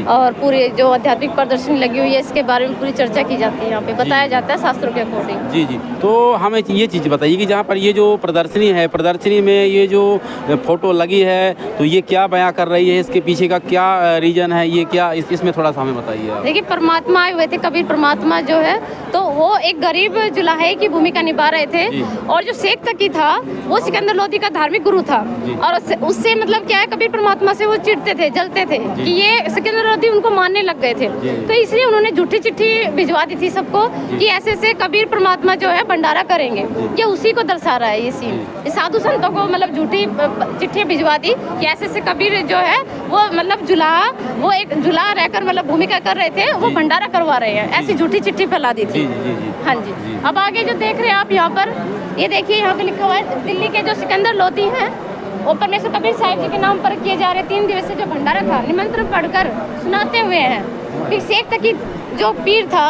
और पूरी जो आध्यात्मिक प्रदर्शनी लगी हुई है इसके बारे में पूरी चर्चा की जाती है। यहाँ पे बताया जाता है शास्त्रों के अकॉर्डिंग। जी जी। तो हमें ये चीज़ बताइए कि जहाँ पर ये जो प्रदर्शनी है, प्रदर्शनी में ये जो फोटो लगी है तो ये क्या बयां कर रही है, इसके पीछे का क्या रीजन है, ये क्या इसमें थोड़ा सा हमें बताइए। देखिए, परमात्मा आए हुए थे, कबीर परमात्मा जो है तो वो एक गरीब जुलाहे की भूमिका निभा रहे थे। और जो शेख तकी था वो सिकंदर लोधी का धार्मिक गुरु था और उससे मतलब क्या है, कबीर परमात्मा से वो चिढ़ते थे, जलते थे कि ये सिकंदर लोधी उनको मानने लग गए थे। तो इसलिए उन्होंने झूठी चिट्ठी भिजवा दी थी सबको कि ऐसे ऐसे कबीर परमात्मा जो है भंडारा करेंगे। ये उसी को दर्शा रहा है ये सीन। साधु संतों को मतलब झूठी चिट्ठी भिजवा दी कि ऐसे ऐसे कबीर जो है वो मतलब जुलाहा, वो एक जुलाहा रहकर मतलब भूमिका कर रहे थे, वो भंडारा करवा रहे हैं, ऐसी झूठी चिट्ठी फैला दी थी। हाँ जी। अब आगे जो देख रहे हैं आप यहाँ पर, ये देखिए यहाँ पे लिखा हुआ है दिल्ली के जो सिकंदर लोधी हैं वो परमेश्वर कबीर साहिब जी के नाम पर किए जा रहे 3 दिवसीय जो भंडारा था निमंत्रण पढ़कर सुनाते हुए हैं। फिर शेख तकी जो पीर था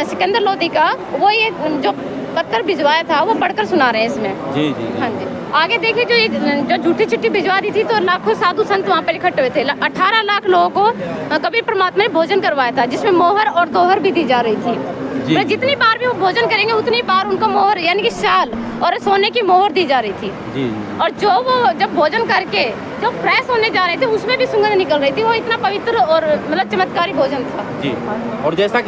सिकंदर लोधी का, वो ये जो पत्थर भिजवाया था वो पढ़कर सुना रहे हैं इसमें। जी जी। हाँ जी। आगे देखिए जो झूठी चिट्ठी भिजवा दी थी तो लाखों साधु संत वहाँ पर इकट्ठे हुए थे। 18 लाख लोगों को कबीर परमात्मा ने भोजन करवाया था, जिसमें मोहर और दोहर भी दी जा रही थी। तो जितनी बार भी वो भोजन करेंगे उतनी बार उनको मोहर यानी कि शाल और सोने की मोहर दी जा रही थी। जी। और जो वो जब भोजन करके जो फ्रेश होने जा रहे थे उसमें भी सुगंध निकल रही थी। वो इतना पवित्र और मतलब चमत्कारी भोजन था। जी। और जैसा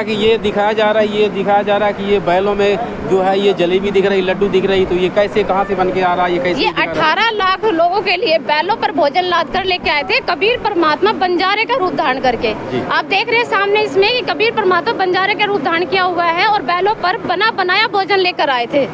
कि ये दिखाया जा रहा है कि ये बैलों में जो है ये जलेबी दिख रही, लड्डू दिख रही, तो ये कैसे कहाँ से बन के आ रहा है, ये कैसे? ये 18 लाख लोगों के लिए बैलों पर भोजन लाद कर लेके आए थे कबीर परमात्मा बंजारे का रूप धारण करके। आप देख रहे हैं सामने इसमें कि कबीर परमात्मा बंजारे का रूप धारण किया हुआ है और बैलों पर बना बनाया भोजन लेकर आए थे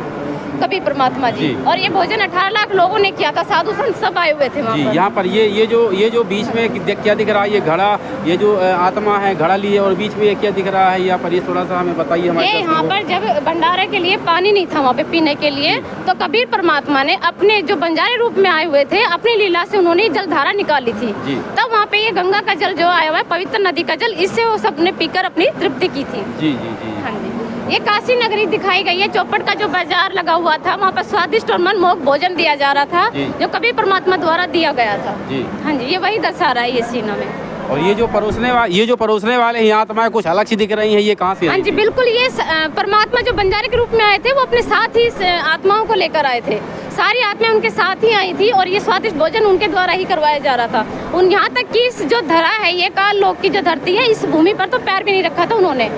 कबीर परमात्मा जी। और ये भोजन 18 लाख लोगों ने किया था, साधु संत सब आए हुए थे वहाँ पर। यहाँ पर ये जो बीच में क्या दिख रहा है, ये घड़ा, ये जो आत्मा है घड़ा लिए और बीच में ये क्या दिख रहा है यहाँ पर, ये थोड़ा सा हमें बताइए हमारे। यहाँ पर जब भंडारा के लिए पानी नहीं था वहाँ पे पीने के लिए, तो कबीर परमात्मा ने अपने जो बंजारे रूप में आए हुए थे अपनी लीला से उन्होंने जलधारा निकाली थी। तब वहाँ पे ये गंगा का जल जो आया हुआ है, पवित्र नदी का जल, इससे वो सबने पीकर अपनी तृप्ति की थी। जी जी जी। हाँ जी। ये काशी नगरी दिखाई गई है। चौपट का जो बाजार लगा हुआ था वहाँ पर स्वादिष्ट और मनमोहक भोजन दिया जा रहा था जो कबीर परमात्मा द्वारा दिया गया था। हाँ जी, ये वही दर्शा रहा है ये सीन में। और ये जो परोसने वाले ये आत्माएं कुछ अलग सी दिख रही हैं, ये कहाँ से? हाँ जी बिल्कुल, ये परमात्मा जो बंजारे के रूप में आए थे वो अपने साथ ही आत्माओं को लेकर आए थे। सारी आत्माएं उनके साथ ही आई थी और ये स्वादिष्ट भोजन उनके द्वारा ही करवाया जा रहा था। यहाँ तक कि इस जो धरा है, ये काल लोक की जो धरती है, इस भूमि पर तो पैर भी नहीं रखा था उन्होंने।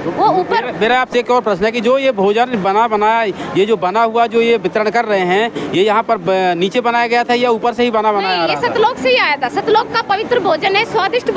वो ऊपर मेरा आपसे एक और प्रश्न है कि जो ये भोजन बनाया ये जो बना हुआ जो ये वितरण कर रहे हैं, ये यहाँ पर नीचे बनाया गया था या ऊपर से ही बनाया? ये सतलोक से ही आया था। सतलोक का पवित्र भोजन है, स्वादिष्ट